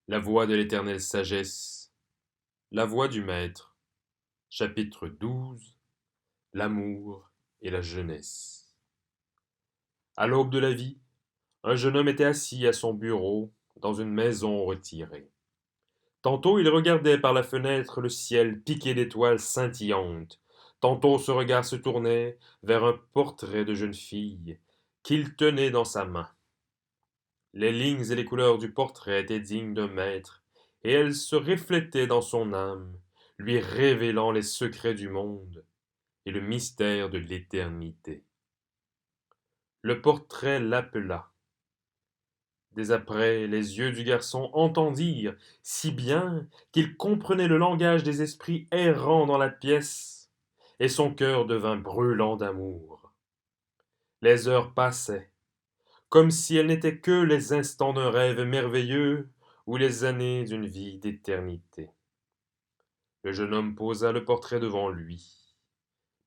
La voix de l'éternelle sagesse, la voix du Maître. Chapitre 12. L'amour et la jeunesse. À l'aube de la vie, un jeune homme était assis à son bureau dans une maison retirée. Tantôt il regardait par la fenêtre le ciel piqué d'étoiles scintillantes, tantôt ce regard se tournait vers un portrait de jeune fille qu'il tenait dans sa main. Les lignes et les couleurs du portrait étaient dignes d'un maître, et elles se reflétaient dans son âme, lui révélant les secrets du monde et le mystère de l'éternité. Le portrait l'appela. Dès après, les yeux du garçon entendirent, si bien qu'il comprenait le langage des esprits errants dans la pièce, et son cœur devint brûlant d'amour. Les heures passaient, comme si elles n'étaient que les instants d'un rêve merveilleux ou les années d'une vie d'éternité. Le jeune homme posa le portrait devant lui,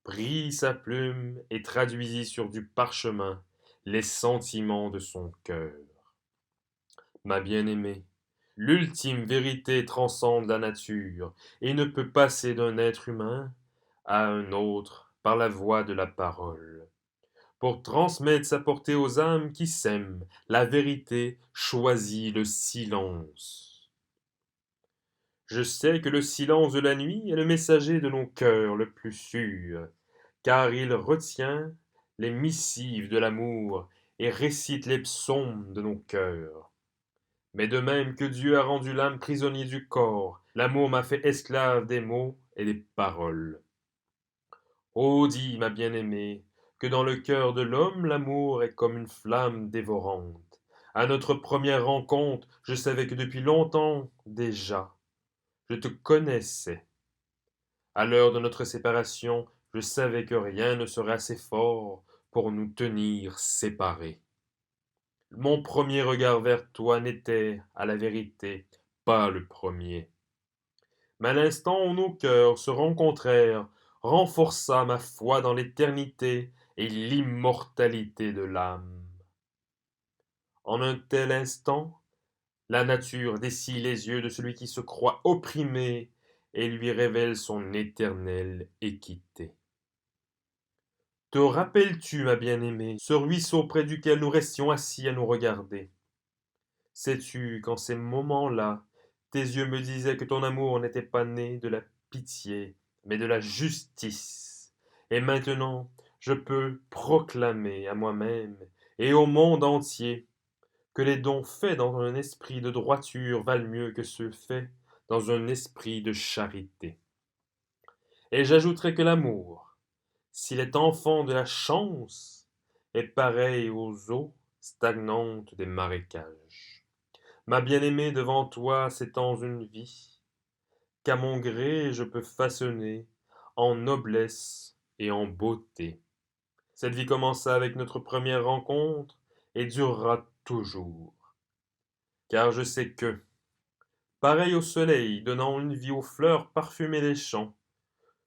prit sa plume et traduisit sur du parchemin les sentiments de son cœur. Ma bien-aimée, l'ultime vérité transcende la nature et ne peut passer d'un être humain à un autre par la voie de la parole. Pour transmettre sa portée aux âmes qui s'aiment, la vérité choisit le silence. Je sais que le silence de la nuit est le messager de nos cœurs le plus sûr, car il retient les missives de l'amour et récite les psaumes de nos cœurs. Mais de même que Dieu a rendu l'âme prisonnier du corps, l'amour m'a fait esclave des mots et des paroles. Ô dis, ma bien-aimée, que dans le cœur de l'homme l'amour est comme une flamme dévorante. À notre première rencontre, je savais que depuis longtemps déjà, je te connaissais. À l'heure de notre séparation, je savais que rien ne serait assez fort pour nous tenir séparés. Mon premier regard vers toi n'était, à la vérité, pas le premier. Mais l'instant où nos cœurs se rencontrèrent renforça ma foi dans l'éternité et l'immortalité de l'âme. En un tel instant, la nature dessille les yeux de celui qui se croit opprimé et lui révèle son éternelle équité. Te rappelles-tu, ma bien-aimée, ce ruisseau près duquel nous restions assis à nous regarder? Sais-tu qu'en ces moments-là, tes yeux me disaient que ton amour n'était pas né de la pitié, mais de la justice. Et maintenant, je peux proclamer à moi-même et au monde entier que les dons faits dans un esprit de droiture valent mieux que ceux faits dans un esprit de charité. Et j'ajouterai que l'amour, s'il est enfant de la chance, est pareil aux eaux stagnantes des marécages. Ma bien-aimée, devant toi s'étend une vie, qu'à mon gré je peux façonner en noblesse et en beauté. Cette vie commença avec notre première rencontre et durera toujours. Car je sais que, pareil au soleil donnant une vie aux fleurs parfumées des champs,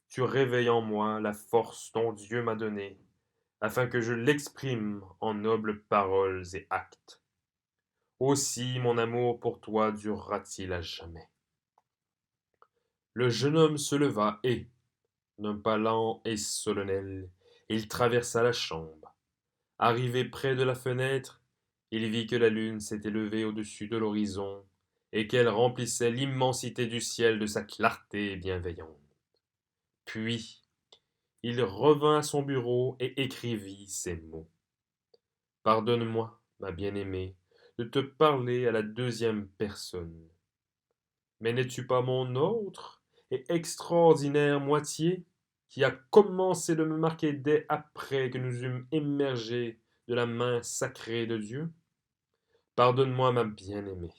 tu réveilles en moi la force dont Dieu m'a donnée, afin que je l'exprime en nobles paroles et actes. Aussi mon amour pour toi durera-t-il à jamais. Le jeune homme se leva et, d'un pas lent et solennel, il traversa la chambre. Arrivé près de la fenêtre, il vit que la lune s'était levée au-dessus de l'horizon et qu'elle remplissait l'immensité du ciel de sa clarté bienveillante. Puis, il revint à son bureau et écrivit ces mots. Pardonne-moi, ma bien-aimée, de te parler à la deuxième personne. Mais n'es-tu pas mon autre et extraordinaire moitié, qui a commencé de me marquer dès après que nous eûmes émergé de la main sacrée de Dieu? Pardonne-moi, ma bien-aimée.